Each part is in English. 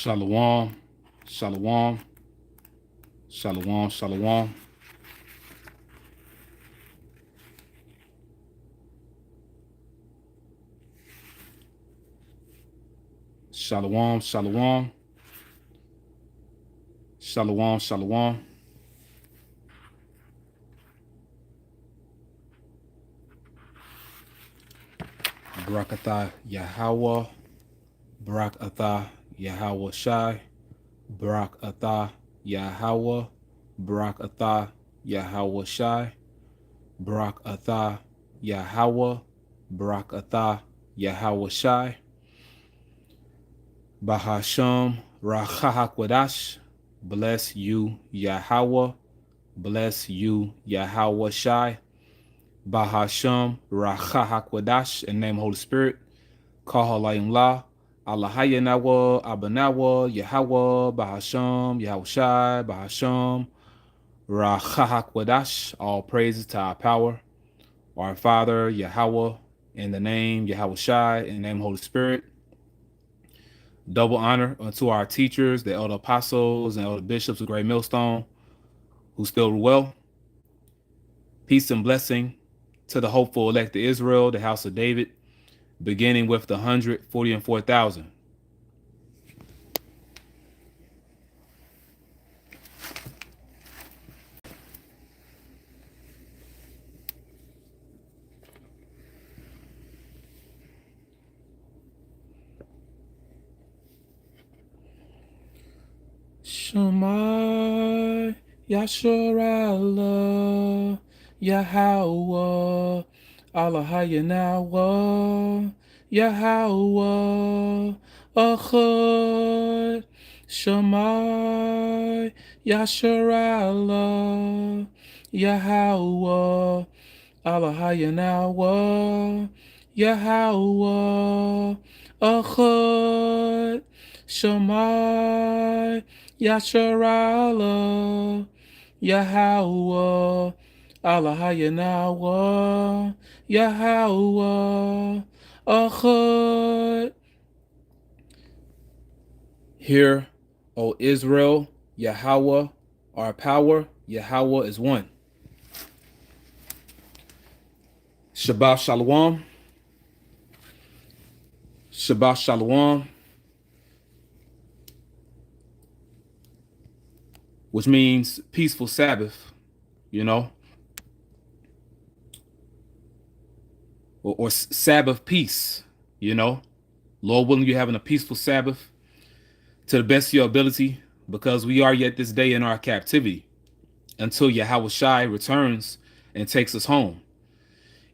Shalom, shalom, shalom, shalom. Shalom, shalom, shalom, shalom. Barakatah Yahweh, Barakatah Yahweh Shai, Barakatah Yahweh, Barakatah Yahweh Shai, Barakatah Yahweh, Barakatah Yahweh Shai, Bahasham Rachahakwadash, bless you Yahweh, bless you Yahweh Shai, Bahasham Rachahakwadash, in the name of Holy Spirit, Kahalayim La, Allahaya Nawa, Abanawa, Yahweh, Bahasham, Yahweh Shai, Bahasham, Rachahakwadash, all praises to our power, our Father, Yahweh, in the name Yahweh Shai, in the name of Holy Spirit. Double honor unto our teachers, the elder apostles and elder bishops of Great Millstone, who still well. Peace and blessing to the hopeful elect of Israel, the house of David, beginning with the 140 and 4,000. Shema Yasharallah Yahweh Allahayanawa Yahweh Achad Shema Yasharallah Yahweh Allahayanawa Yahweh Achad Shema Yasharallah Yahweh Allahayanawa Yahweh Achad. Hear, O Israel, Yahweh, our power, Yahweh is one. Shabbat Shalom. Shabbat Shalom. Which means peaceful Sabbath, you know, or Sabbath peace, you know. Lord willing, you're having a peaceful Sabbath to the best of your ability, because we are yet this day in our captivity until Yahweh Shai returns and takes us home.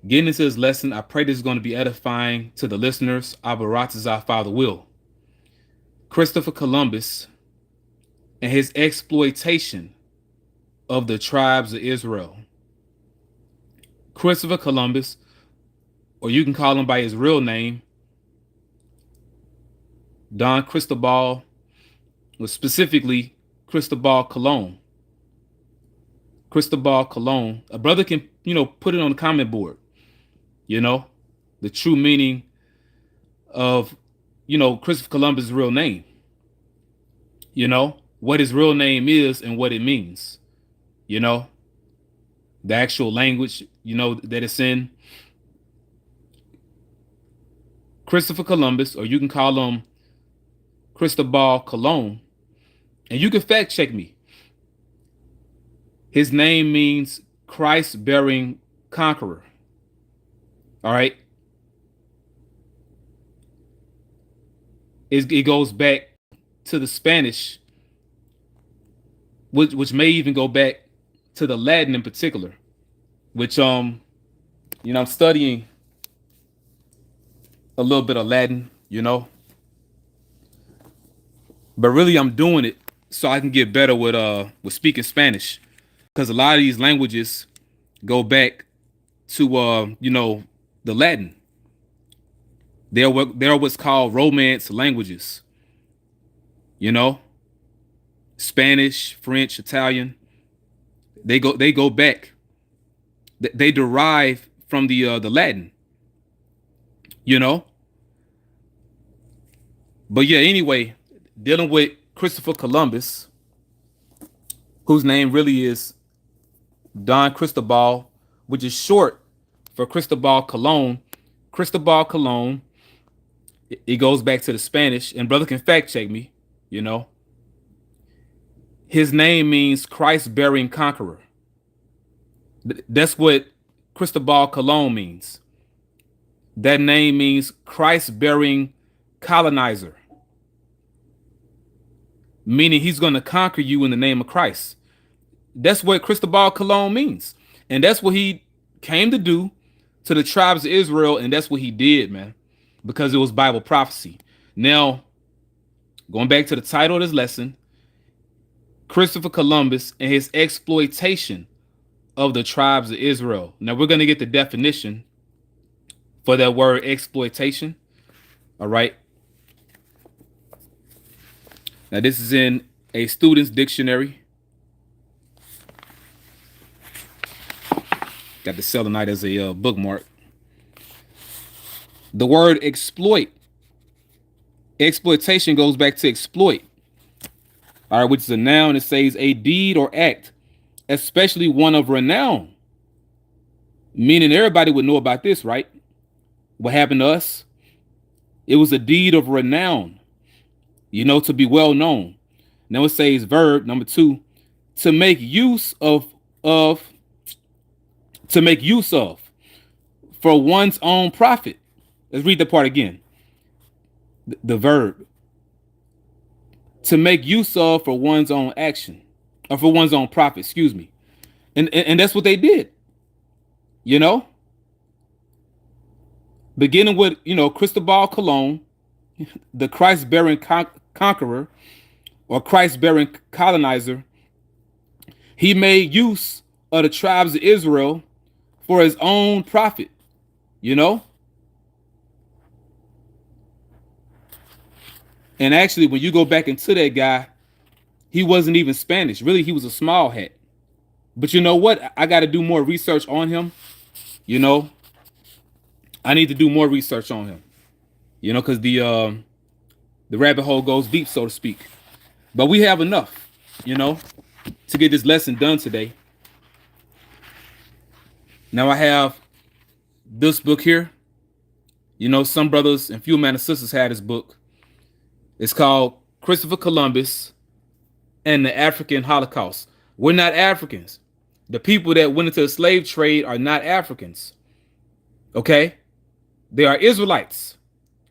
Getting into this lesson, I pray this is going to be edifying to the listeners. Abaratazah, Father will. Christopher Columbus and his exploitation of the tribes of Israel. Christopher Columbus, or you can call him by his real name, Don Cristobal, was specifically Cristobal Colon. Cristobal Colon. A brother can, put it on the comment board, the true meaning of, Christopher Columbus' real name. What his real name is and what it means, the actual language, that it's in. Christopher Columbus, or you can call him Cristobal Colon, and you can fact check me. His name means Christ-bearing conqueror. All right. It goes back to the Spanish, which may even go back to the Latin in particular, which I'm studying a little bit of Latin, but really I'm doing it so I can get better with speaking Spanish, because a lot of these languages go back to the Latin. They're what's called Romance languages. Spanish, French, Italian. They go back. They derive from the Latin. But yeah, anyway, dealing with Christopher Columbus, whose name really is Don Cristobal, which is short for Cristobal Colon. Cristobal Colon, it goes back to the Spanish, and brother can fact check me, you know. His name means Christ bearing conqueror. That's what Cristobal Colon means. That name means Christ bearing colonizer, meaning he's going to conquer you in the name of Christ. That's what Cristobal Colon means. And that's what he came to do to the tribes of Israel. And that's what he did, man, because it was Bible prophecy. Now, going back to the title of this lesson, Christopher Columbus and his exploitation of the tribes of Israel. Now, we're going to get the definition for that word exploitation. All right. Now, this is in a student's dictionary. Got the selenite as a bookmark. The word exploitation goes back to exploit. All right, which is a noun. It says a deed or act, especially one of renown. Meaning everybody would know about this, right? What happened to us? It was a deed of renown, you know, to be well known. Now it says verb number 2, to make use of for one's own profit. Let's read the part again. The verb, to make use of for one's own action, or for one's own profit, excuse me. And that's what they did, you know. Beginning with, you know, Cristobal Colon, the Christ-bearing conqueror or Christ-bearing colonizer. He made use of the tribes of Israel for his own profit, you know. And actually, when you go back into that guy, he wasn't even Spanish. Really, he was a small hat. But you know what? I got to do more research on him. You know, I need to do more research on him. You know, because the rabbit hole goes deep, so to speak. But we have enough, you know, to get this lesson done today. Now I have this book here. You know, some brothers and few man and sisters had this book. It's called Christopher Columbus and the African Holocaust. We're not Africans. The people that went into the slave trade are not Africans. Okay? They are Israelites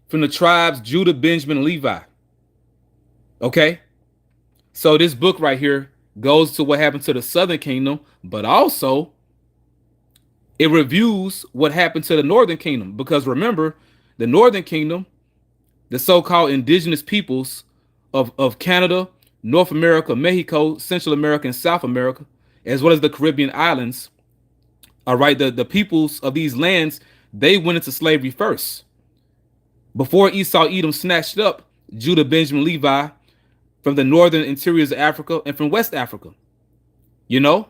from the tribes Judah, Benjamin, and Levi. Okay? So this book right here goes to what happened to the Southern Kingdom, but also it reviews what happened to the Northern Kingdom. Because remember, the Northern Kingdom, the so-called indigenous peoples of Canada, North America, Mexico, Central America, and South America, as well as the Caribbean islands, all right, the peoples of these lands, they went into slavery first. Before Esau, Edom snatched up Judah, Benjamin, Levi from the northern interiors of Africa and from West Africa. You know,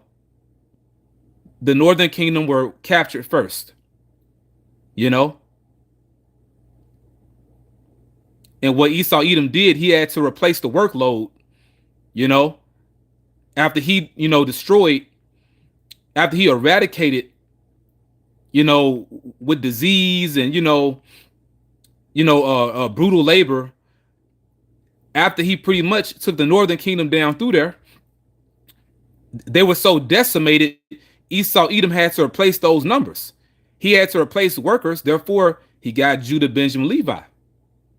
the Northern Kingdom were captured first, you know. And what Esau, Edom did, he had to replace the workload, you know, after he, you know, after he eradicated, you know, with disease and, brutal labor. After he pretty much took the Northern Kingdom down through there, they were so decimated, Esau, Edom had to replace those numbers. He had to replace workers. Therefore, he got Judah, Benjamin, Levi,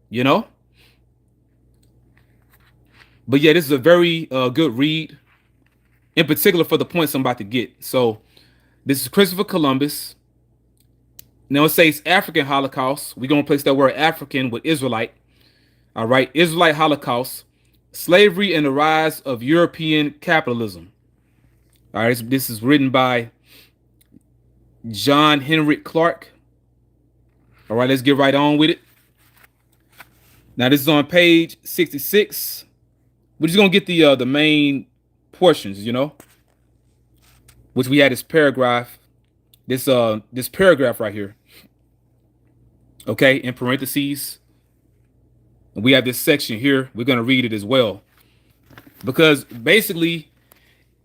you know. But yeah, this is a very good read, in particular for the points I'm about to get. So this is Christopher Columbus. Now it says African Holocaust. We're going to place that word African with Israelite. All right. Israelite Holocaust, slavery and the rise of European capitalism. All right. This is written by John Henry Clark. All right. Let's get right on with it. Now this is on page 66. We're just going to get the main portions, you know, which we had this paragraph, this paragraph right here. Okay, in parentheses. And we have this section here. We're going to read it as well, because basically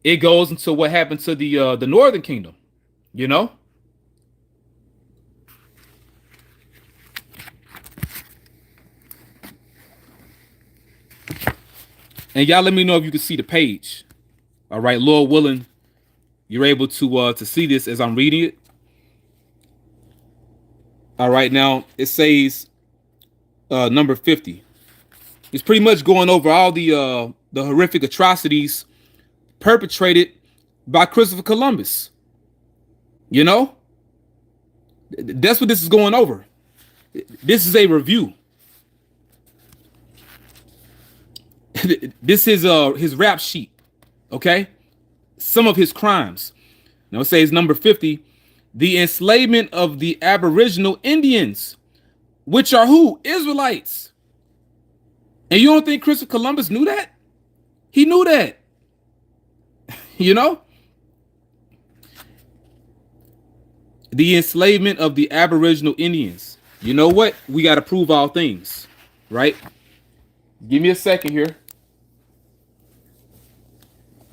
it goes into what happened to the Northern Kingdom, you know? And y'all let me know if you can see the page. All right, Lord willing, you're able to see this as I'm reading it. All right, now it says number 50. It's pretty much going over all the horrific atrocities perpetrated by Christopher Columbus. You know? That's what this is going over. This is a review. This is his rap sheet. Okay? Some of his crimes. Now it says number 50, the enslavement of the Aboriginal Indians, which are who? Israelites. And you don't think Christopher Columbus knew that? He knew that. You know? The enslavement of the Aboriginal Indians. You know what? We got to prove all things, right? Give me a second here.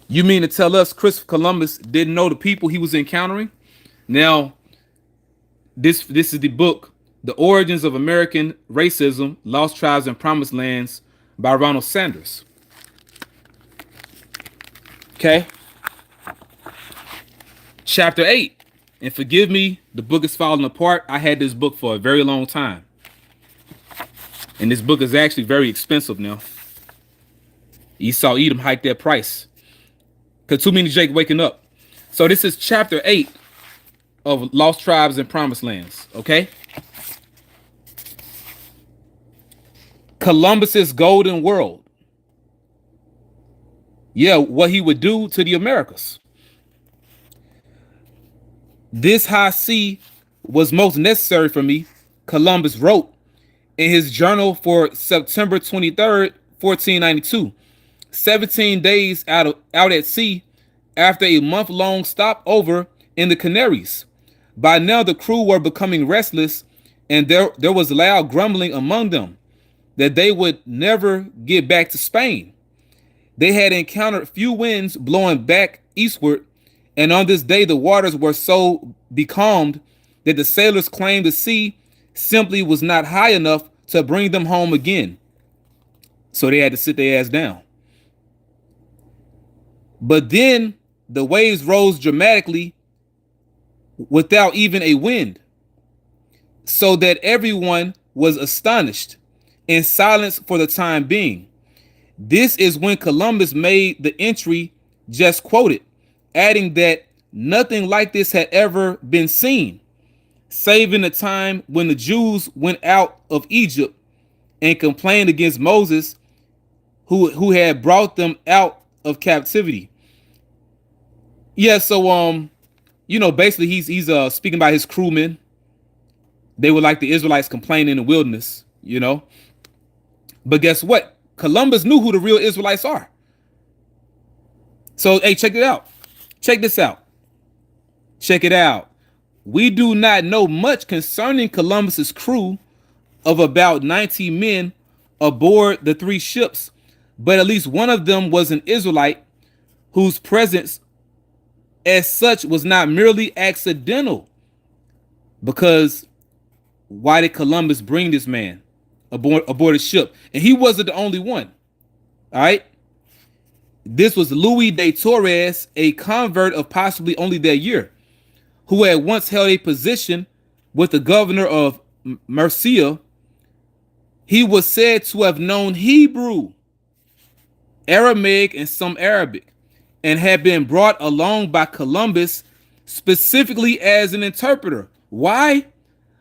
You mean to tell us Christopher Columbus didn't know the people he was encountering? Now, this is the book, The Origins of American Racism, Lost Tribes and Promised Lands by Ronald Sanders. Okay. Chapter 8. And forgive me, the book is falling apart. I had this book for a very long time. And this book is actually very expensive now. Esau Edom hiked their price. Because too many Jake waking up. So this is chapter 8 of Lost Tribes and Promised Lands. Okay. Columbus's Golden World. Yeah, what he would do to the Americas. This high sea was most necessary for me, Columbus wrote in his journal for September 23rd, 1492. 17 days out at sea after a month-long stopover in the Canaries. By now the crew were becoming restless, and there was loud grumbling among them that they would never get back to Spain. They had encountered few winds blowing back eastward, and on this day the waters were so becalmed that the sailors claimed the sea simply was not high enough to bring them home again. So they had to sit their ass down. But then the waves rose dramatically without even a wind, so that everyone was astonished in silence for the time being. This is when Columbus made the entry just quoted, adding that nothing like this had ever been seen, save in the time when the Jews went out of Egypt and complained against Moses, who had brought them out of captivity. Yeah, so basically he's speaking about his crewmen. They were like the Israelites complaining in the wilderness, But guess what? Columbus knew who the real Israelites are. So, hey, check it out. Check this out. Check it out. We do not know much concerning Columbus's crew of about 90 men aboard the 3 ships, but at least one of them was an Israelite whose presence as such was not merely accidental. Because why did Columbus bring this man aboard a ship? And he wasn't the only one. All right. This was Louis de Torres, a convert of possibly only that year, who had once held a position with the governor of Murcia. He was said to have known Hebrew, Aramaic, and some Arabic, and had been brought along by Columbus specifically as an interpreter. Why?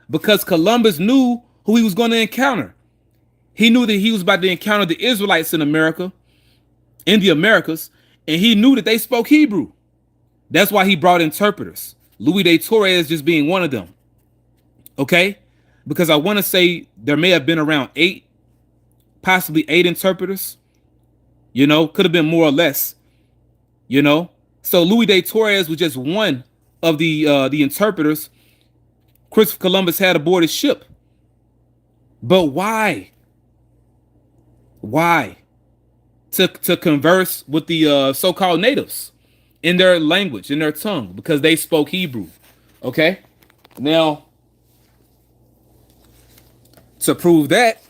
Because Columbus knew who he was going to encounter. He knew that he was about to encounter the Israelites in America, in the Americas, and he knew that they spoke Hebrew. That's why he brought interpreters. Louis de Torres just being one of them. Okay? Because I want to say there may have been around 8, possibly 8 interpreters. Could have been more or less. So Louis de Torres was just one of the interpreters Christopher Columbus had aboard his ship. But why? Why? To converse with the so-called natives in their language, in their tongue, because they spoke Hebrew. Okay? Now, to prove that,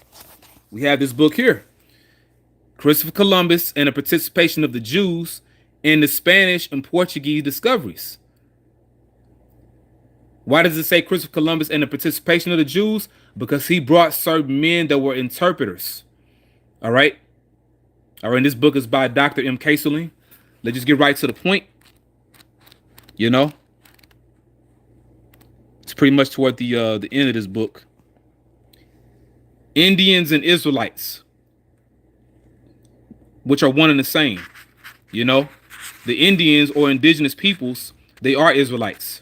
we have this book here, Christopher Columbus and the Participation of the Jews in the Spanish and Portuguese Discoveries. Why does it say Christopher Columbus and the participation of the Jews? Because he brought certain men that were interpreters. All right. All right. And this book is by Dr. M. Kaseling. Let's just get right to the point. You know, it's pretty much toward the end of this book. Indians and Israelites, which are one and the same. You know, the Indians or indigenous peoples, they are Israelites.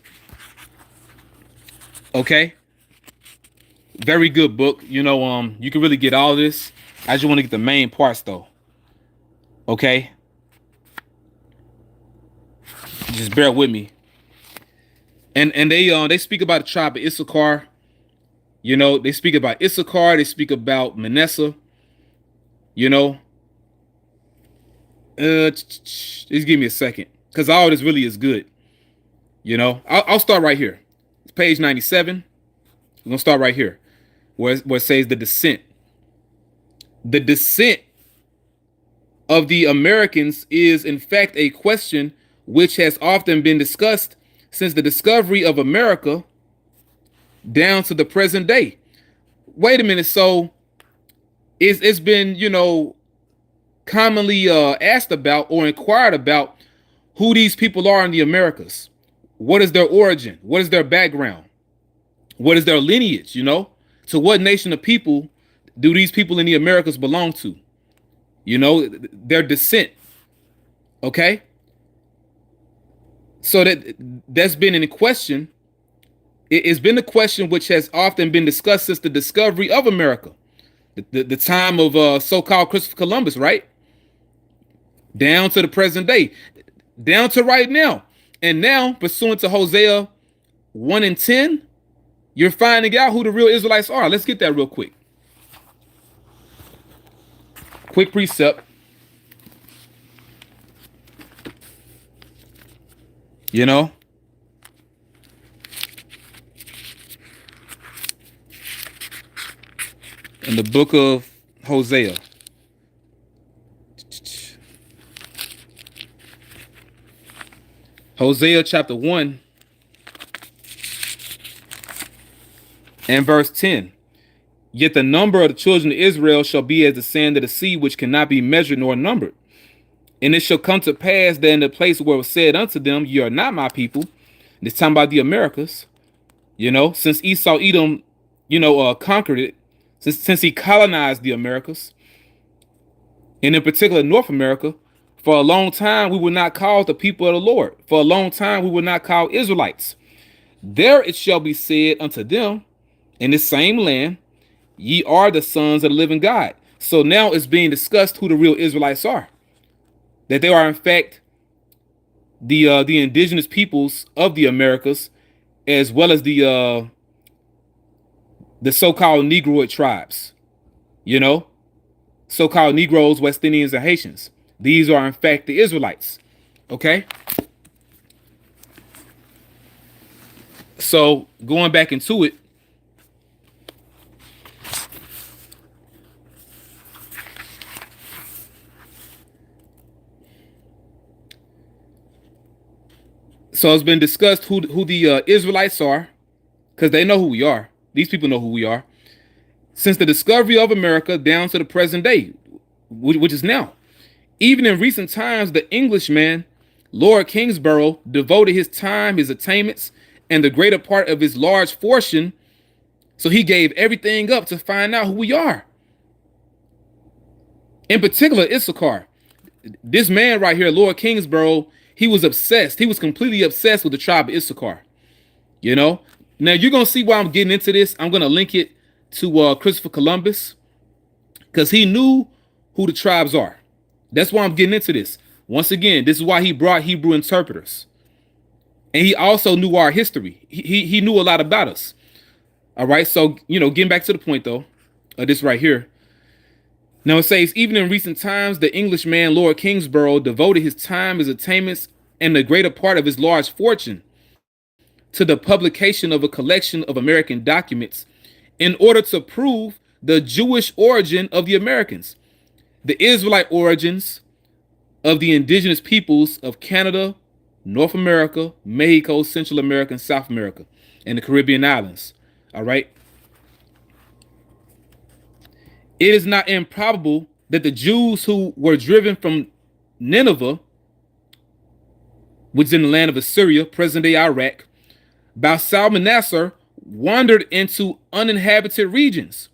Okay. Very good book. You know, you can really get all of this. I just want to get the main parts though. Okay. Just bear with me. And they speak about the tribe of Issachar. You know, they speak about Issachar, they speak about Manasseh. You know. Just give me a second. Because all this really is good. You know, I'll start right here. It's page 97. We're gonna start right here. Where it says the descent. The descent of the Americans is in fact a question which has often been discussed since the discovery of America down to the present day. Wait a minute. So it's been, you know, commonly asked about or inquired about who these people are in the Americas. What is their origin? What is their background? What is their lineage? You know, to what nation of people do these people in the Americas belong to? You know, their descent. Okay. So that's been in question. It's been a question which has often been discussed since the discovery of America, the time of so-called Christopher Columbus, right? Down to the present day, down to right now. And now, pursuant to Hosea 1 and 10, you're finding out who the real Israelites are. Let's get that real quick. Quick precept. You know, in the book of Hosea, Hosea chapter 1 and verse 10. Yet the number of the children of Israel shall be as the sand of the sea, which cannot be measured nor numbered. And it shall come to pass that in the place where it was said unto them, ye are not my people. This time about the Americas, you know, since Esau Edom, you know, conquered it, since he colonized the Americas, and in particular North America, for a long time we were not called the people of the Lord. For a long time we were not called Israelites. There it shall be said unto them, in this same land, ye are the sons of the living God. So now it's being discussed who the real Israelites are. That they are in fact the indigenous peoples of the Americas, as well as the so-called Negroid tribes. You know, so-called Negroes, West Indians, and Haitians. These are in fact the Israelites. Okay. So going back into it. So it's been discussed who the Israelites are, because they know who we are. These people know who we are. Since the discovery of America down to the present day, which is now. Even in recent times, the Englishman, Lord Kingsborough, devoted his time, his attainments, and the greater part of his large fortune. So he gave everything up to find out who we are. In particular, Issachar. This man right here, Lord Kingsborough, he was obsessed. He was completely obsessed with the tribe of Issachar. You know? Now, you're going to see why I'm getting into this. I'm going to link it to Christopher Columbus, because he knew who the tribes are. That's why I'm getting into this. Once again, this is why he brought Hebrew interpreters. And he also knew our history. He knew a lot about us. All right. So, you know, getting back to the point, though, this right here. Now it says, even in recent times, the Englishman Lord Kingsborough devoted his time, his attainments, and the greater part of his large fortune to the publication of a collection of American documents in order to prove the Jewish origin of the Americans, the Israelite origins of the indigenous peoples of Canada, North America, Mexico, Central America, and South America, and the Caribbean islands. All right. It is not improbable that the Jews who were driven from Nineveh, which is in the land of Assyria, present day Iraq, by Salmanassar, wandered into uninhabited regions.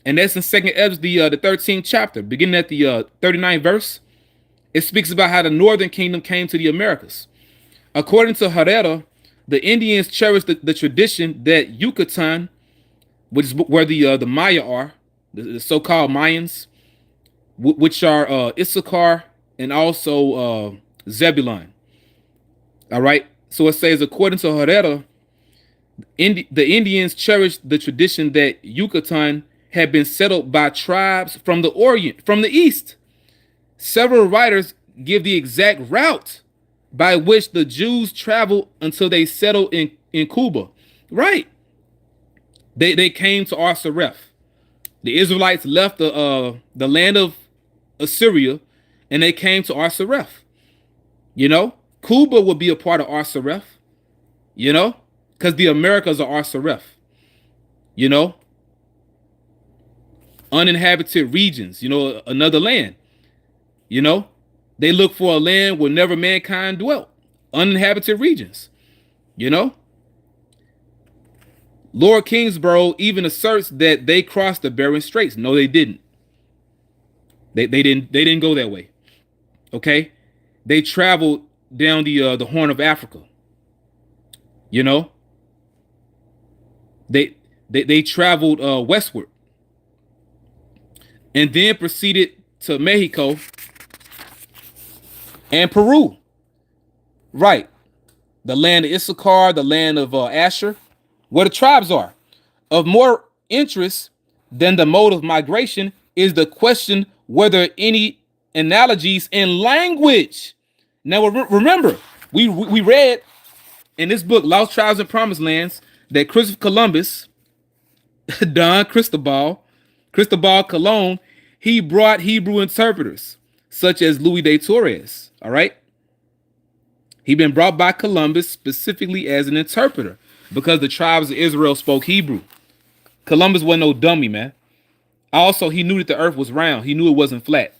And that's in Second Ezra, the 13th chapter, beginning at the 39th verse. It speaks about how the northern kingdom came to the Americas. According to Herrera, the Indians cherished the tradition that Yucatan, which is where the Maya are, the so-called Mayans, which are Issachar and also Zebulun. All right. So it says, according to Herrera, the Indians cherished the tradition that Yucatan had been settled by tribes from the Orient, from the East. Several writers give the exact route by which the Jews traveled until they settled in Cuba. Right. They came to Arsareth. The Israelites left the land of Assyria and they came to Arsareth. You know, Cuba would be a part of Arsareth, you know, because the Americas are Arsareth, you know, uninhabited regions, you know, another land, you know, they look for a land where never mankind dwelt, uninhabited regions, you know. Lord Kingsborough even asserts that they crossed the Bering Straits. No, they didn't. They didn't go that way. Okay, they traveled down the Horn of Africa. You know, they traveled westward and then proceeded to Mexico and Peru. Right, the land of Issachar, the land of Asher, where the tribes are. Of more interest than the mode of migration is the question whether any analogies in language. Now remember, we read in this book, Lost Tribes and Promised Lands, that Christopher Columbus, Don Cristobal Colon, he brought Hebrew interpreters such as Louis de Torres. All right, he'd been brought by Columbus specifically as an interpreter because the tribes of Israel spoke Hebrew. Columbus wasn't no dummy, man. Also, he knew that the earth was round. He knew it wasn't flat.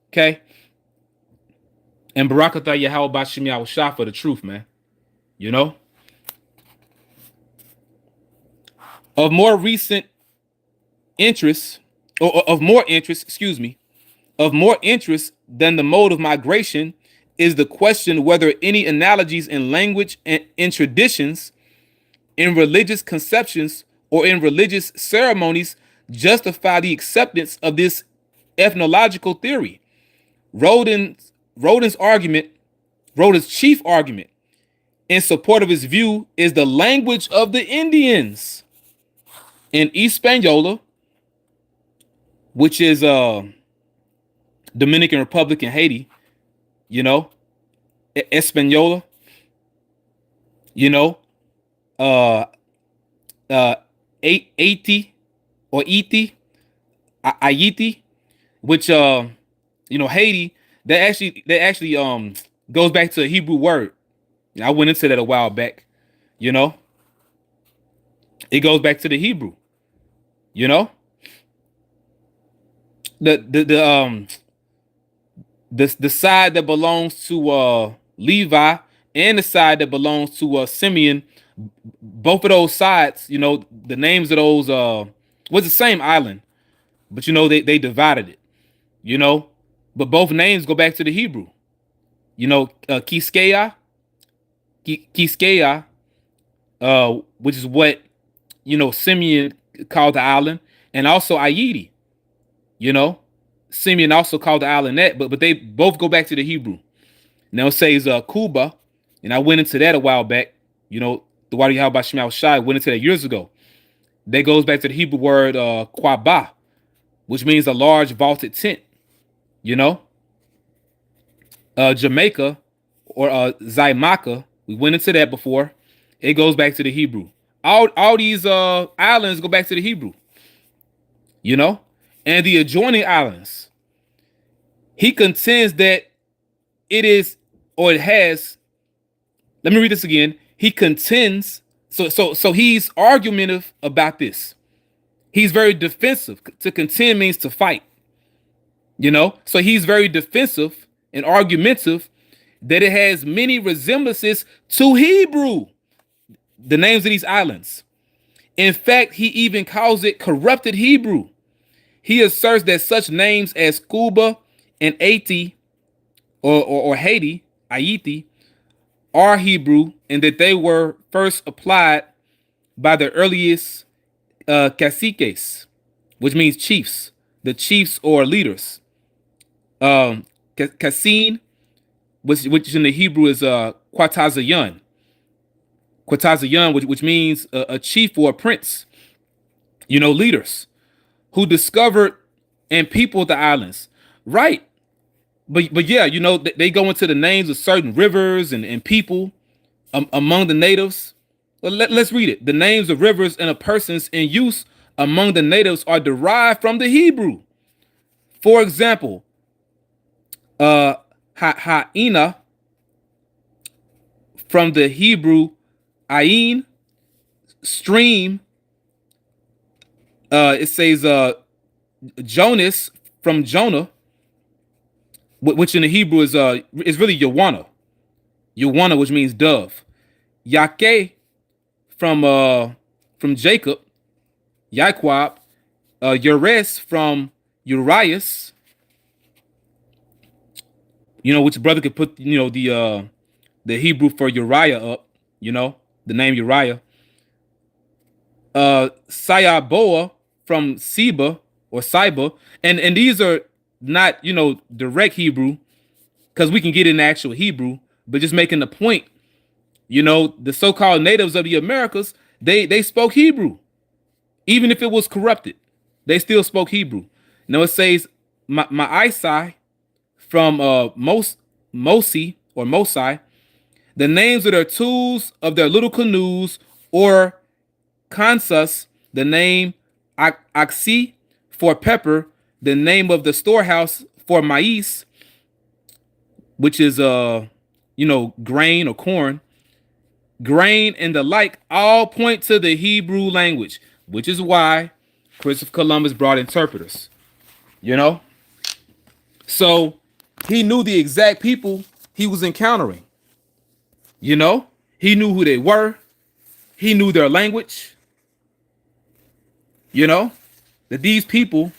Okay? And Barakatah Yahweh Bashim Yahweh for the truth, man. You know? Of more recent interest, or of more interest, of more interest than the mode of migration is the question whether any analogies in language and in traditions, in religious conceptions, or in religious ceremonies justify the acceptance of this ethnological theory. Rodin's chief argument in support of his view is the language of the Indians. In Hispaniola, which is Dominican Republic and Haiti, you know, Hispaniola, you know, Haiti or Iti, Haiti, which you know, Haiti, that actually goes back to a Hebrew word. I went into that a while back, you know. It goes back to the Hebrew, you know. The side that belongs to Levi and the side that belongs to Simeon, both of those sides, you know, the names of those was the same island, but you know they divided it, you know, but both names go back to the Hebrew, you know, Kiskeya, which is what, you know, Simeon called the island, and also Ayiti, you know, Simeon also called the island that, but they both go back to the Hebrew. Now it says Cuba, and I went into that a while back, you know, the Wadi Yahweh Shai went into that years ago. That goes back to the Hebrew word Kwaba, which means a large vaulted tent. You know, Jamaica or Zaimaka, we went into that before. It goes back to the Hebrew. All these islands go back to the Hebrew. You know, and the adjoining islands. He contends that it is, or it has. Let me read this again. He contends. So he's argumentative about this. He's very defensive. To contend means to fight. You know, so he's very defensive and argumentative that it has many resemblances to Hebrew, the names of these islands. In fact, he even calls it corrupted Hebrew. He asserts that such names as Cuba and Haiti or Haiti, Haiti, are Hebrew, and that they were first applied by the earliest caciques, which means chiefs, the chiefs or leaders. Kassin, which in the Hebrew is Quatazayan, which means a chief or a prince. You know, leaders who discovered and peopled the islands, right? But yeah, you know, they go into the names of certain rivers and people among the natives. Well, let's read it. The names of rivers and of persons in use among the natives are derived from the Hebrew. For example, Ha'ina, from the Hebrew ayin, stream. It says Jonas, from Jonah, which in the Hebrew is really Yawana, which means dove. Yake, from Jacob, Yaquab. Ures, from Urias. You know, which brother could put, you know, the Hebrew for Uriah up, you know, the name Uriah. Sayaboa, from Seba or Siba. And these are not, you know, direct Hebrew, because we can get in actual Hebrew, but just making the point, you know, the so-called natives of the Americas, they spoke Hebrew. Even if it was corrupted, they still spoke Hebrew. Now it says Ma'isai, from Mosi or Mosai, the names of their tools of their little canoes, or Kansas, the name Aksi for pepper, the name of the storehouse for maize, which is you know, grain or corn, grain and the like, all point to the Hebrew language, which is why Christopher Columbus brought interpreters. You know, so he knew the exact people he was encountering. You know, he knew who they were. He knew their language. You know, that these people,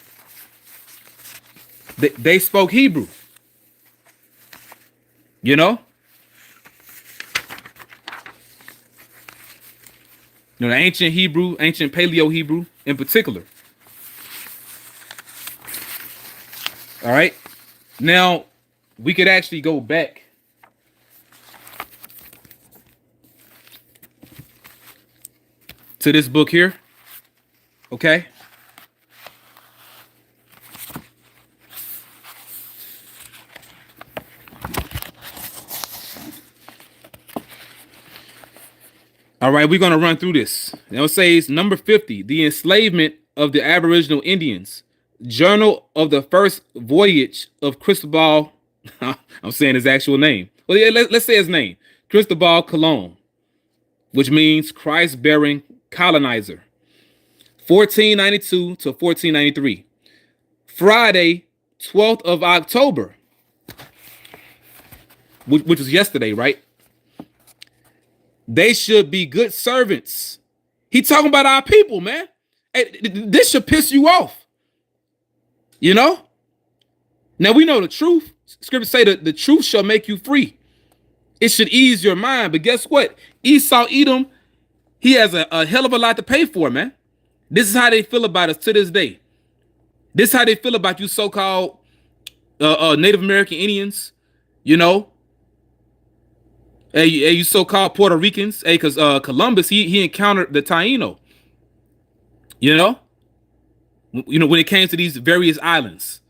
they spoke Hebrew. You know, the ancient Hebrew, ancient Paleo Hebrew in particular. All right. Now, we could actually go back to this book here. Okay. All right, we're going to run through this. Now it says number 50, the enslavement of the Aboriginal Indians. Journal of the first voyage of Cristobal. I'm saying his actual name. Well, yeah, let's say his name. Cristobal Colon, which means Christ-bearing colonizer. 1492 to 1493. Friday, 12th of October, which was yesterday, right? They should be good servants. He talking about our people, man. Hey, this should piss you off. You know? Now we know the truth. Scriptures say that the truth shall make you free. It should ease your mind. But guess what? Esau Edom, he has a hell of a lot to pay for, man. This is how they feel about us to this day. This is how they feel about you so-called Native American Indians, you know? Hey, you so-called Puerto Ricans. Hey, because Columbus, he encountered the Taino. You know? When it came to these various islands,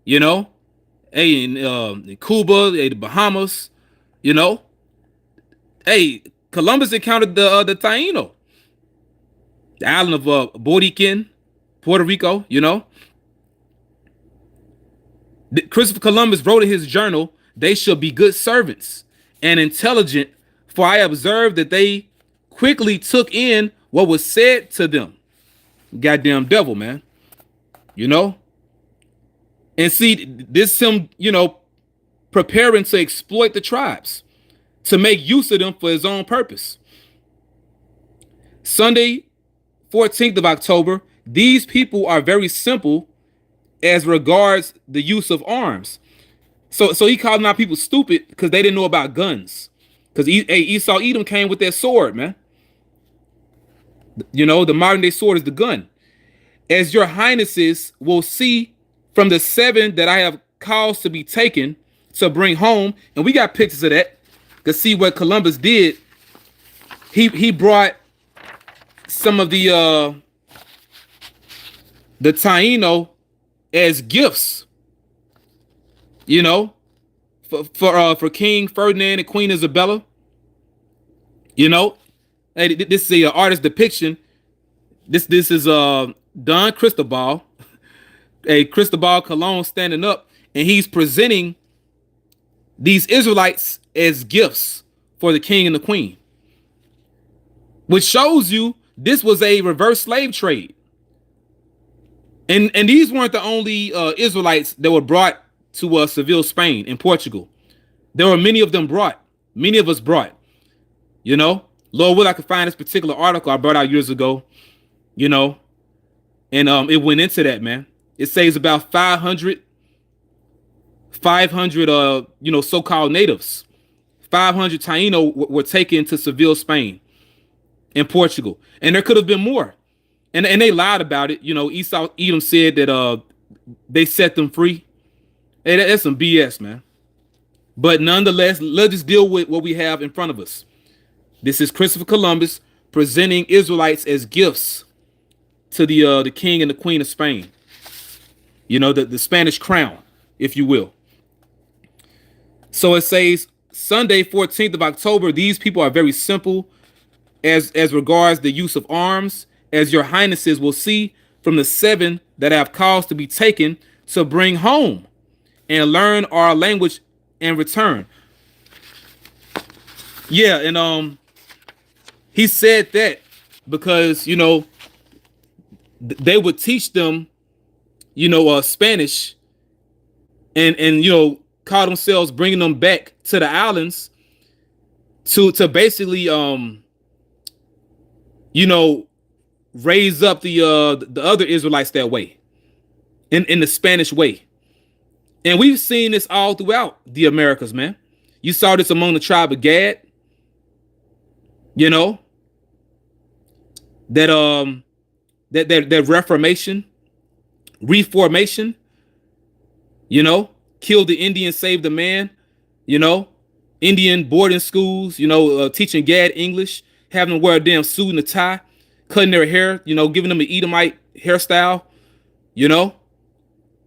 you know, hey, in Cuba, hey, the Bahamas, you know, hey, Columbus encountered the Taino, the island of Borican, Puerto Rico. Christopher Columbus wrote in his journal, "They shall be good servants and intelligent, for I observed that they quickly took in what was said to them." Goddamn devil, man. You know? And see, this him, preparing to exploit the tribes, to make use of them for his own purpose. Sunday, 14th of October, these people are very simple as regards the use of arms. So he called out people stupid because they didn't know about guns. Because Esau Edom came with their sword, man. The modern day sword is the gun. As your highnesses will see from the 7 that I have caused to be taken to bring home, and we got pictures of that. To see what Columbus did. He brought some of the Taino as gifts, for King Ferdinand and Queen Isabella. Hey, this is an artist depiction. This is Don Cristobal, a Cristobal Colon standing up, and he's presenting these Israelites as gifts for the king and the queen, which shows you this was a reverse slave trade. And these weren't the only Israelites that were brought to Seville, Spain, and Portugal. There were many of them brought. Many of us brought. Lord will I could find this particular article I brought out years ago. And it went into that, man. It says about 500 so-called natives. 500 Taino were taken to Seville, Spain, and Portugal, and there could have been more. And they lied about it. Esau Edom said that they set them free. Hey, that's some BS, man. But nonetheless, let's just deal with what we have in front of us. This is Christopher Columbus presenting Israelites as gifts to the king and the queen of Spain. The Spanish crown, if you will. So it says, Sunday, 14th of October, these people are very simple as regards the use of arms, as your highnesses will see from the 7 that I have caused to be taken to bring home and learn our language and return. Yeah, and he said that because they would teach them Spanish and call themselves bringing them back to the islands to basically raise up the other Israelites that way, in the Spanish way. And we've seen this all throughout the Americas, man. You saw this among the tribe of Gad. That reformation, killed the Indian, saved the man, Indian boarding schools, teaching Gad English, having them wear a damn suit and a tie, cutting their hair, giving them an Edomite hairstyle,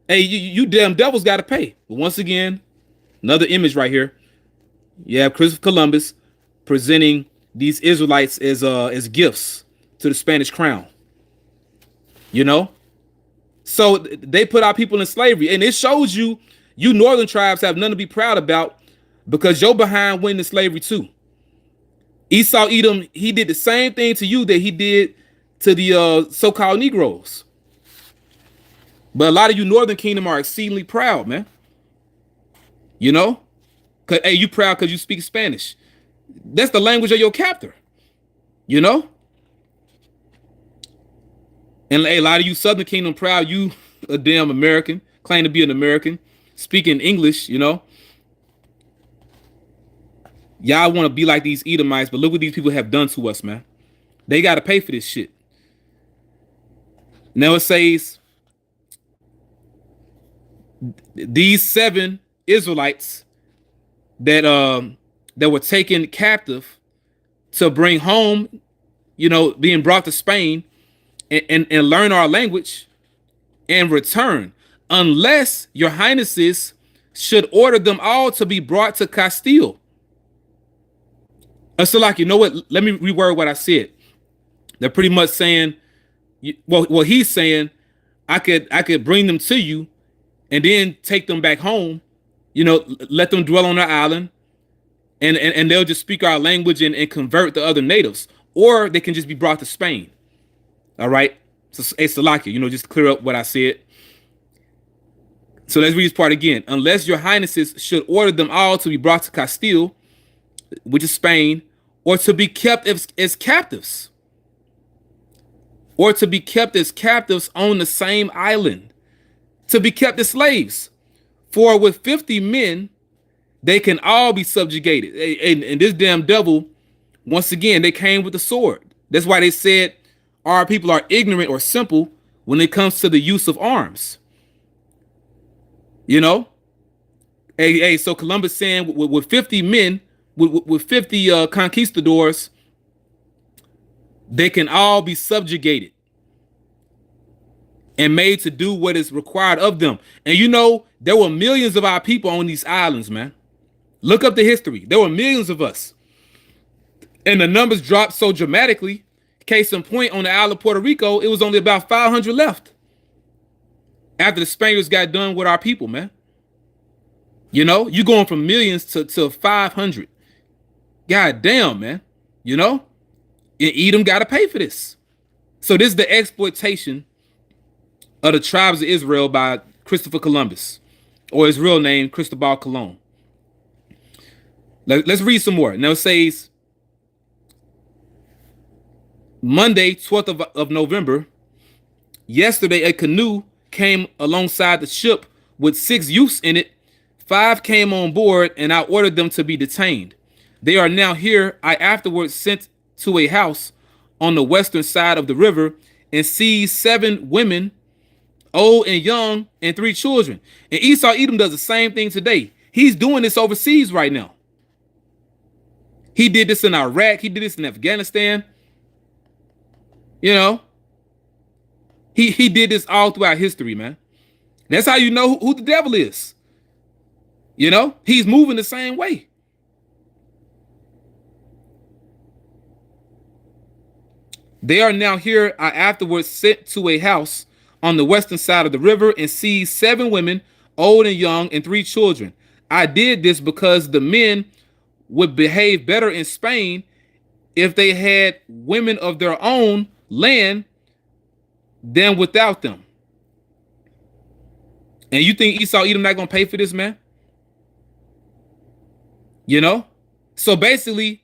Hey, you damn devils got to pay. But once again, another image right here. You have Christopher Columbus presenting these Israelites as gifts to the Spanish crown. So they put our people in slavery, and it shows you northern tribes have nothing to be proud about, because you're behind went into slavery too. Esau Edom, he did the same thing to you that he did to the so-called Negroes. But a lot of you Northern Kingdom are exceedingly proud, man. Cause hey, you proud because you speak Spanish. That's the language of your captor. And hey, a lot of you Southern Kingdom proud you a damn American, claim to be an American, speaking English, Y'all want to be like these Edomites, but look what these people have done to us, man. They got to pay for this shit. Now it says, these 7 Israelites that were taken captive to bring home, being brought to Spain and learn our language, and return, unless your highnesses should order them all to be brought to Castile. So like, you know what? Let me reword what I said. They're pretty much saying, well, he's saying, I could bring them to you and then take them back home, let them dwell on our island, and they'll just speak our language and convert the other natives, or they can just be brought to Spain. All right. So it's Salakia, just to clear up what I said. So let's read this part again. Unless your highnesses should order them all to be brought to Castile, which is Spain, or to be kept as captives, or to be kept as captives on the same island, to be kept as slaves. For with 50 men, they can all be subjugated. And this damn devil, once again, they came with the sword. That's why they said our people are ignorant or simple when it comes to the use of arms. So Columbus saying with 50 men, with 50 conquistadors, they can all be subjugated and made to do what is required of them. And there were millions of our people on these islands, man. Look up the history. There were millions of us. And the numbers dropped so dramatically. Case in point, on the island of Puerto Rico, it was only about 500 left after the Spaniards got done with our people, man. You're going from millions to 500. God damn, man. And Edom got to pay for this. So this is the exploitation of the tribes of Israel by Christopher Columbus, or his real name, Cristobal Colon. Let's read some more. Now it says, Monday, 12th of November, yesterday a canoe came alongside the ship with 6 youths in it. 5 came on board, and I ordered them to be detained. They are now here. I afterwards sent to a house on the western side of the river and seized 7 women, old and young, and 3 children. And Esau Edom does the same thing today. He's doing this overseas right now. He did this in Iraq. He did this in Afghanistan. He did this all throughout history, man. That's how you know who the devil is. He's moving the same way. They are now here. I afterwards sent to a house on the western side of the river and seized 7 women, old and young, and 3 children. I did this because the men would behave better in Spain if they had women of their own land than without them. And you think Esau Edom not gonna pay for this, man? So basically,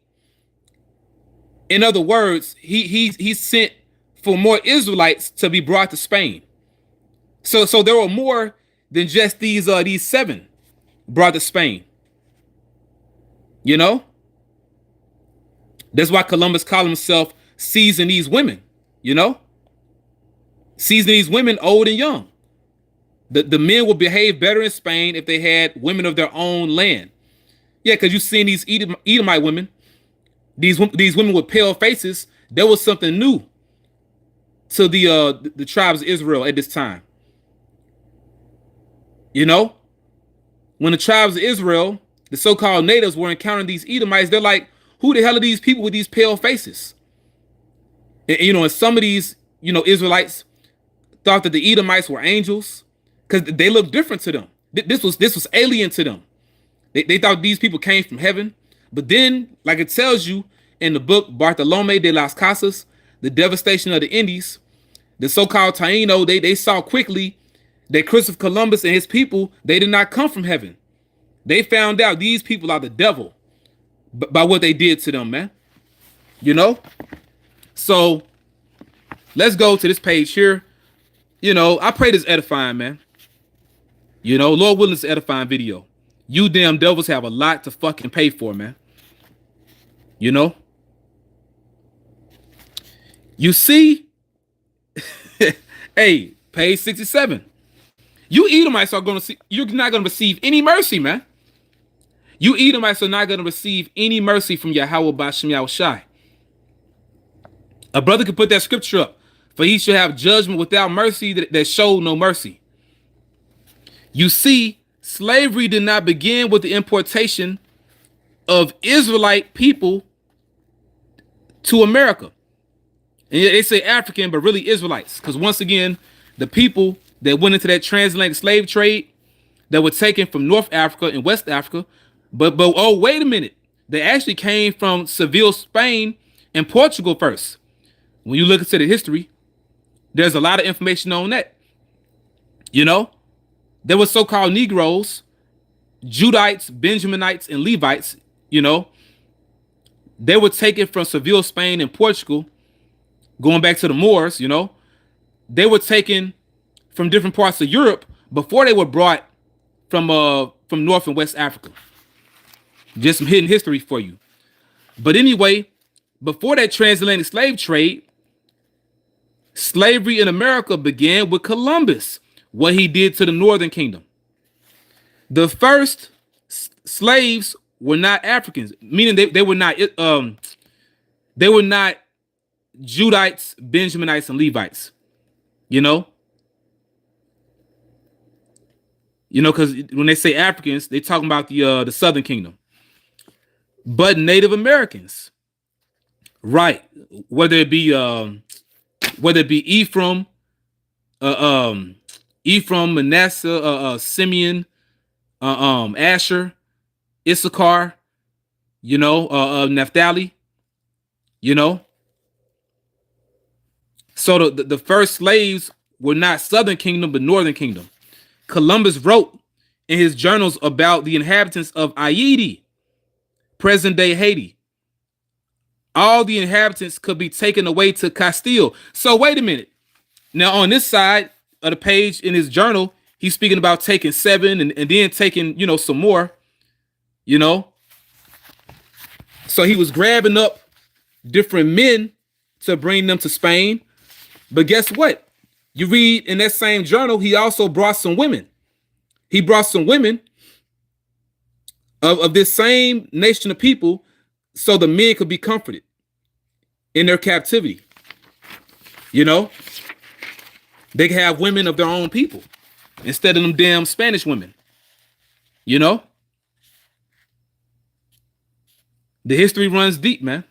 in other words, he sent for more Israelites to be brought to Spain. So there were more than just these 7 brought to Spain. That's why Columbus called himself seizing these women. Seizing these women, old and young. The men would behave better in Spain if they had women of their own land. Yeah, because you've seen these Edomite women, these women with pale faces. There was something new to the tribes of Israel at this time. When the tribes of Israel, the so-called natives, were encountering these Edomites, they're like, who the hell are these people with these pale faces? And some of these, Israelites thought that the Edomites were angels because they looked different to them. This was alien to them. They thought these people came from heaven. But then, like it tells you in the book Bartolomé de las Casas, The Devastation of the Indies, the so-called Taino, they saw quickly that Christopher Columbus and his people, they did not come from heaven. They found out these people are the devil by what they did to them, man. So let's go to this page here. I pray this edifying, man. Lord willing, it's edifying video. You damn devils have a lot to fucking pay for, man. You see, hey, page 67. You Edomites are you're not going to receive any mercy, man. You Edomites are not going to receive any mercy from Yahweh Ba'Shem Yahushai. A brother could put that scripture up. For he shall have judgment without mercy that showed no mercy. You see, slavery did not begin with the importation of Israelite people to America. And they say African, but really Israelites. Because once again, the people that went into that transatlantic slave trade that were taken from North Africa and West Africa, but oh, wait a minute. They actually came from Seville, Spain, and Portugal first. When you look into the history, there's a lot of information on that. You know, there were so-called Negroes, Judites, Benjaminites, and Levites. You know, they were taken from Seville, Spain, and Portugal, going back to the Moors. You know, they were taken from different parts of Europe before they were brought from North and West Africa. Just some hidden history for you. But anyway, before that transatlantic slave trade, slavery in America began with Columbus, what he did to the Northern Kingdom. The first slaves were not Africans, meaning they were not Judites, Benjaminites, and Levites. You know, because when they say Africans, they talking about the Southern Kingdom, but Native Americans, right? Whether it be Ephraim, Manasseh, Simeon, Asher, Issachar, Naphtali, So the first slaves were not Southern Kingdom, but Northern Kingdom. Columbus wrote in his journals about the inhabitants of Haiti, present-day Haiti. All the inhabitants could be taken away to Castile. So wait a minute. Now on this side of the page in his journal, he's speaking about taking 7 and then taking, some more, So he was grabbing up different men to bring them to Spain. But guess what? You read in that same journal, he also brought some women. He brought some women of this same nation of people so the men could be comforted in their captivity. They could have women of their own people instead of them damn Spanish women. The history runs deep, man.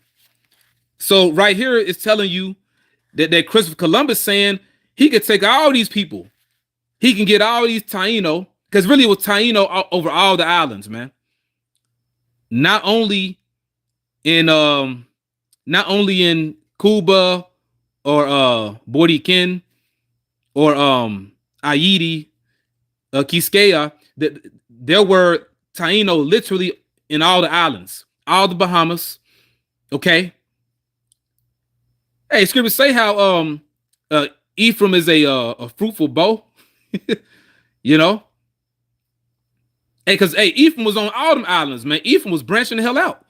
So right here it's telling you that Christopher Columbus saying he could take all these people. He can get all these Taino, because really it was Taino over all the islands, man. Not only in Cuba or Boriken or Haiti, Quisqueya, that there were Taino literally in all the islands, all the Bahamas. Okay. Hey, scriptures say how Ephraim is a fruitful bow. Hey, because Ephraim was on all them islands, man. Ephraim was branching the hell out.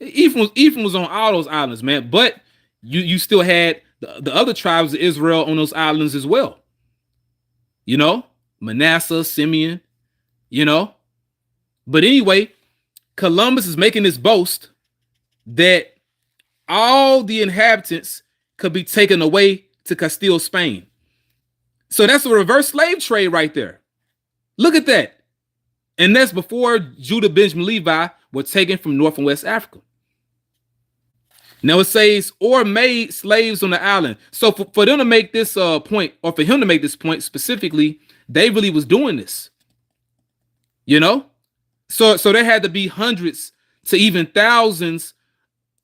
Ephraim was on all those islands, man. But you still had the other tribes of Israel on those islands as well. Manasseh, Simeon, But anyway, Columbus is making this boast that all the inhabitants could be taken away to Castile, Spain. So that's a reverse slave trade right there. Look at that. And that's before Judah, Benjamin, Levi were taken from North and West Africa. Now it says, or made slaves on the island. So for them to make this point, or for him to make this point specifically, they really was doing this. So there had to be hundreds to even thousands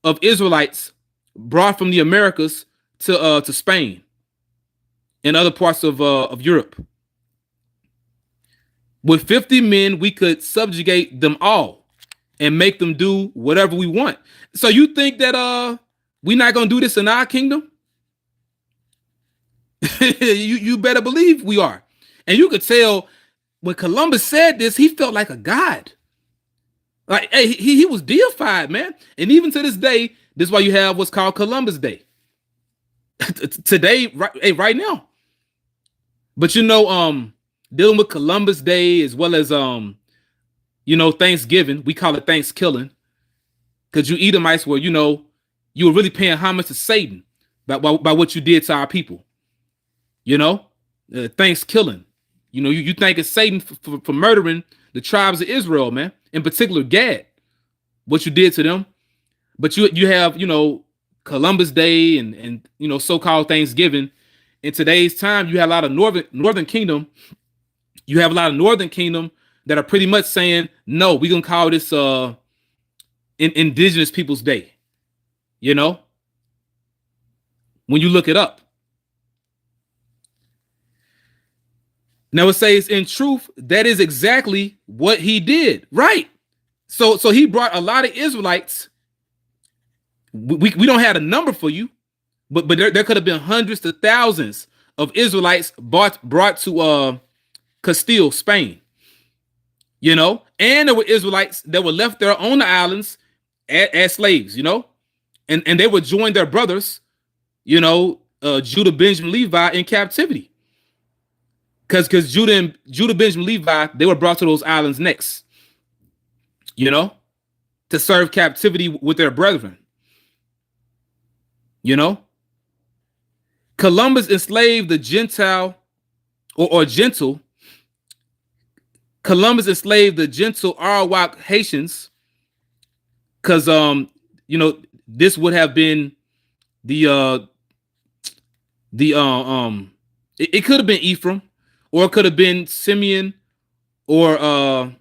of Israelites brought from the Americas to Spain and other parts of Europe. With 50 men, we could subjugate them all and make them do whatever we want. So you think that we're not gonna do this in our kingdom? you better believe we are. And you could tell when Columbus said this, he felt like a god. Like, hey, he was deified, man. And even to this day, this is why you have what's called Columbus Day. Today, right now. But dealing with Columbus Day as well as Thanksgiving, we call it Thanksgiving, because you Edomites were, you were really paying homage to Satan by what you did to our people. You know, thanks killing. You know, you think it's Satan for murdering the tribes of Israel, man. In particular, Gad, what you did to them. But you have, you know, Columbus Day and you know, so-called Thanksgiving. In today's time, you have a lot of Northern Kingdom. You have a lot of Northern Kingdom that are pretty much saying, no, we're gonna call this Indigenous Peoples Day. You know, when you look it up. Now it says, in truth, that is exactly what he did. Right. So he brought a lot of Israelites. We don't have a number for you, but there could have been hundreds to thousands of Israelites brought to Castile, Spain. You know, and there were Israelites that were left there on the islands as slaves, you know, and they would join their brothers, you know, Judah, Benjamin, Levi in captivity. Because Judah, Benjamin, Levi, they were brought to those islands next, you know, to serve captivity with their brethren. You know, Columbus enslaved the Gentile or gentle. Columbus enslaved the gentle Arawak Haitians because, you know, this would have been it could have been Ephraim, or it could have been Simeon, or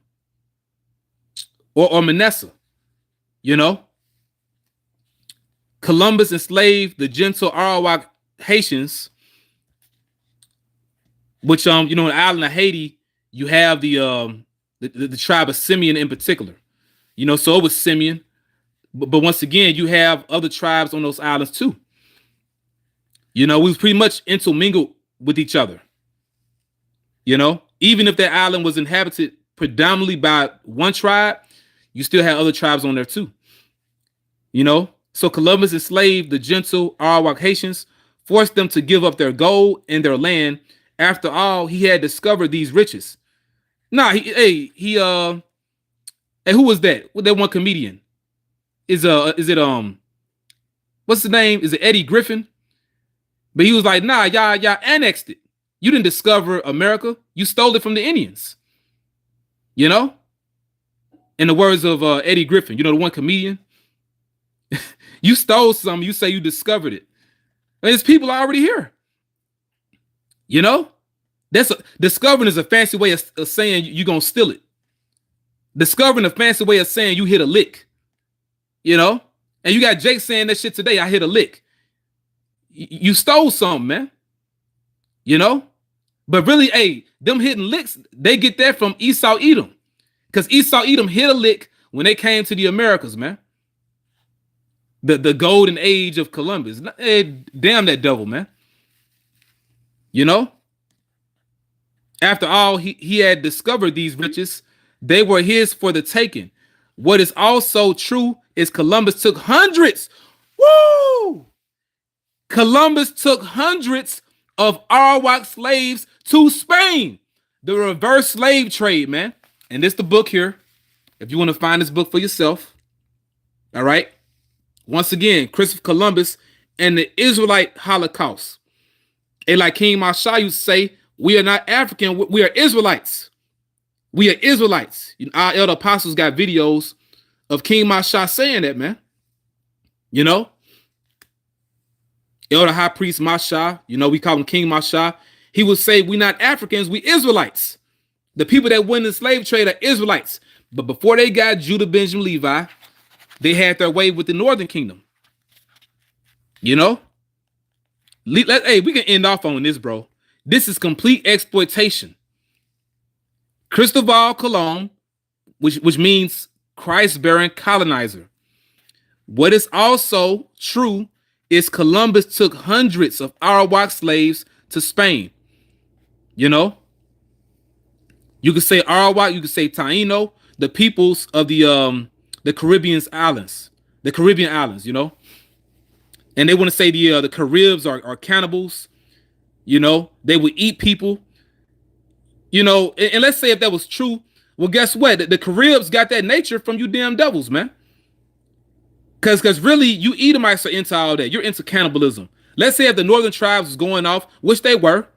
Manasseh. You know, Columbus enslaved the gentle Arawak Haitians, which you know, in the island of Haiti, you have the tribe of Simeon in particular. You know, so it was Simeon, but once again, you have other tribes on those islands too. You know, we was pretty much intermingled with each other. You know, even if that island was inhabited predominantly by one tribe, you still had other tribes on there too. You know, so Columbus enslaved the gentle Arawak Haitians, forced them to give up their gold and their land. After all, he had discovered these riches. Nah, hey, who was that? What, that one comedian? Is it what's the name? Is it Eddie Griffin? But he was like, nah, y'all annexed it. You didn't discover America. You stole it from the Indians. You know? In the words of Eddie Griffin, you know, the one comedian. You stole something. You say you discovered it. And there's people already here. You know? Discovering is a fancy way of saying you're going to steal it. Discovering a fancy way of saying you hit a lick. You know? And you got Jake saying that shit today. I hit a lick. You stole something, man. You know? But really, hey, them hitting licks, they get that from Esau Edom. Because Esau Edom hit a lick when they came to the Americas, man. The golden age of Columbus. Hey, damn that devil, man. You know? After all, he had discovered these riches. They were his for the taking. What is also true is Columbus took hundreds. Woo! Columbus took hundreds of Arawak slaves to Spain. The reverse slave trade, man. And this the book here. If you want to find this book for yourself. All right. Once again, Christopher Columbus and the Israelite Holocaust. And like King Mashai used to say, we are not African, we are Israelites. We are Israelites. Our elder apostles got videos of King Mashai saying that, man. You know? Elder High Priest Mashai, you know, we call him King Mashai. He would say, we not Africans, we Israelites. The people that win the slave trade are Israelites. But before they got Judah, Benjamin, Levi, they had their way with the Northern Kingdom. You know? Hey, we can end off on this, bro. This is complete exploitation. Cristobal Colon, which means Christ-bearing colonizer. What is also true is Columbus took hundreds of Arawak slaves to Spain. You know? You could say Arawak, you could say Taino, the peoples of the Caribbean islands. The Caribbean islands, you know? And they want to say the Caribs are cannibals. You know, they would eat people. You know, and let's say if that was true, well, guess what? The Caribs got that nature from you damn devils, man. Because really, you Edomites are into all that. You're into cannibalism. Let's say if the northern tribes was going off, which they were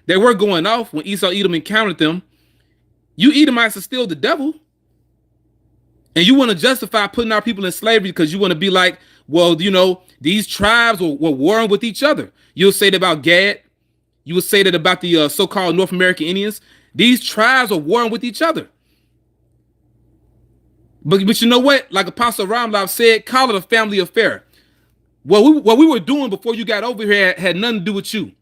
going off when Esau Edom encountered them. You Edomites are still the devil. And you want to justify putting our people in slavery because you want to be like, well, you know, these tribes were warring with each other. You'll say that about Gad. You would say that about the so-called North American Indians. These tribes are warring with each other. But you know what? Like Apostle Ramlav said, call it a family affair. What we were doing before you got over here had nothing to do with you.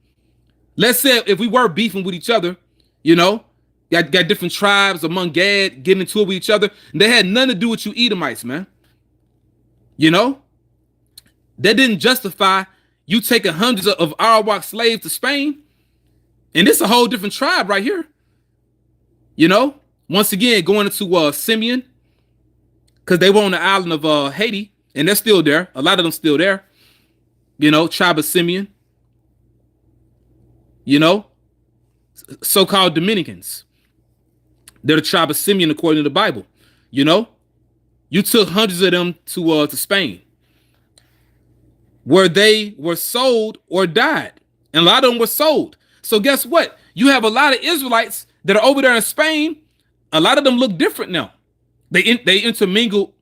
Let's say if we were beefing with each other, you know, got different tribes among Gad getting into it with each other. And they had nothing to do with you Edomites, man. You know, that didn't justify you taking hundreds of Arawak slaves to Spain. And this is a whole different tribe right here. You know, once again, going into Simeon, because they were on the island of Haiti, and they're still there. A lot of them still there. You know, tribe of Simeon. You know, so-called Dominicans. They're the tribe of Simeon according to the Bible. You know, you took hundreds of them to Spain, where they were sold or died, and a lot of them were sold. So guess what? You have a lot of Israelites that are over there in Spain. A lot of them look different now. They intermingled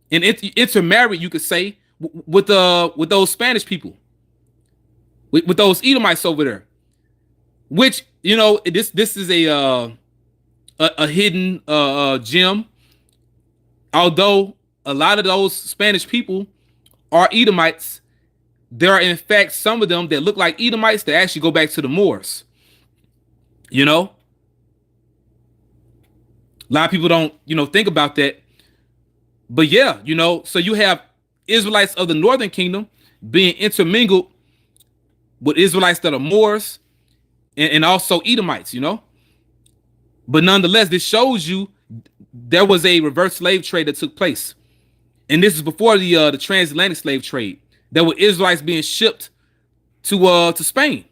and intermarried, you could say, with those Spanish people, with those Edomites over there. Which, you know, this is a hidden gem. Although a lot of those Spanish people are Edomites, there are in fact some of them that look like Edomites that actually go back to the Moors. You know, a lot of people don't, you know, think about that. But yeah, you know, so you have Israelites of the northern kingdom being intermingled with Israelites that are Moors and also Edomites, you know. But nonetheless, this shows you there was a reverse slave trade that took place. And this is before the transatlantic slave trade. There were Israelites being shipped to Spain,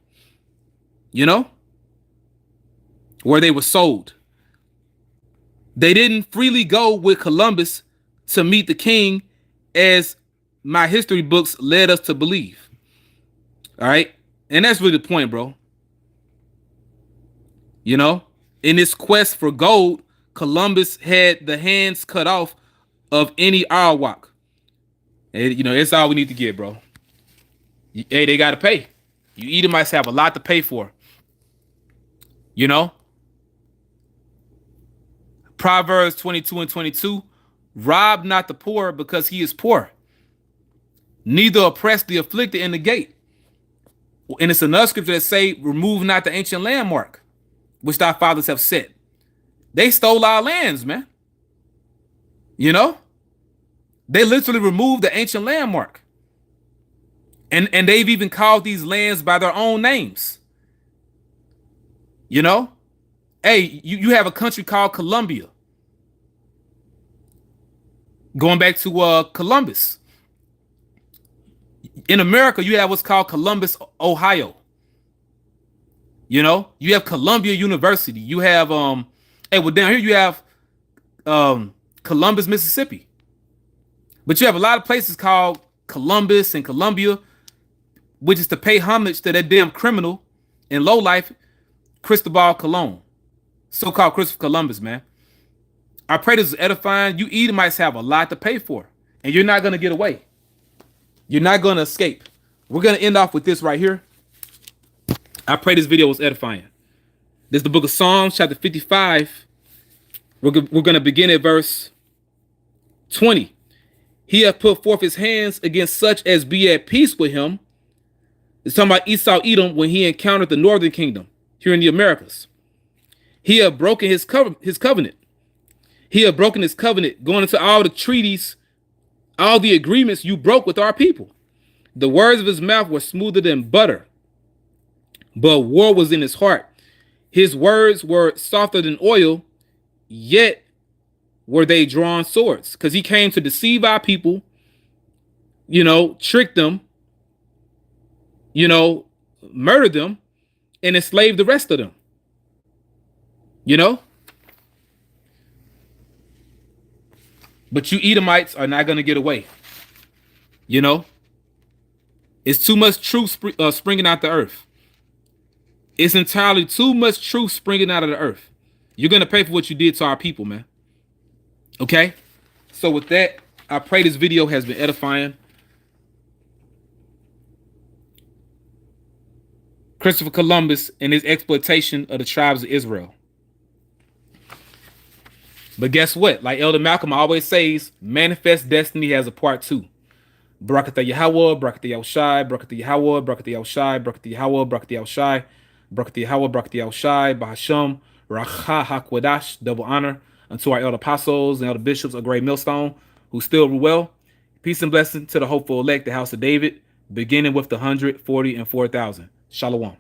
you know, where they were sold. They didn't freely go with Columbus to meet the king, as my history books led us to believe. All right. And that's really the point, bro. You know, in this quest for gold, Columbus had the hands cut off of any Arawak. And, you know, that's all we need to get, bro. Hey, they got to pay. You Edomites have a lot to pay for. You know? Proverbs 22:22. Rob not the poor because he is poor. Neither oppress the afflicted in the gate. And it's another scripture that say, remove not the ancient landmark, which thy fathers have set. They stole our lands, man. You know? They literally removed the ancient landmark. And they've even called these lands by their own names. You know? Hey, you have a country called Colombia. Going back to Columbus. In America, you have what's called Columbus, Ohio. You know? You have Columbia University. You have down here you have Columbus, Mississippi. But you have a lot of places called Columbus and Columbia, which is to pay homage to that damn criminal in lowlife, Cristobal Colon, so-called Christopher Columbus, man. I pray this is edifying. You Edomites have a lot to pay for, and you're not going to get away. You're not going to escape. We're going to end off with this right here. I pray this video was edifying. This is the book of Psalms, chapter 55. We're going to begin at verse 20. He hath put forth his hands against such as be at peace with him. It's talking about Esau Edom when he encountered the northern kingdom here in the Americas. He had broken his covenant. He had broken his covenant, going into all the treaties, all the agreements you broke with our people. The words of his mouth were smoother than butter, but war was in his heart. His words were softer than oil, yet were they drawn swords. Because he came to deceive our people, you know, trick them, you know, murder them, and enslave the rest of them. You know? But you Edomites are not going to get away. You know? It's too much truth springing out the earth. It's entirely too much truth springing out of the earth. You're going to pay for what you did to our people, man. Okay? So with that, I pray this video has been edifying. Christopher Columbus and his exploitation of the tribes of Israel. But guess what? Like Elder Malcolm always says, Manifest Destiny has a part 2. Barakatah Yahweh, Barakatah Yahushai, Barakatah Yahweh, Barakatah Yahushai, Barakatah Yahweh, Barakatah Yahushai, Barakatah Yahweh, Barakatah Yahushai, Bahasham, Racha HaKwadash, double honor unto our elder apostles and elder bishops of Great Millstone, who still rule well. Peace and blessing to the hopeful elect, the house of David, beginning with the 100, 40, and 4,000. Shalom.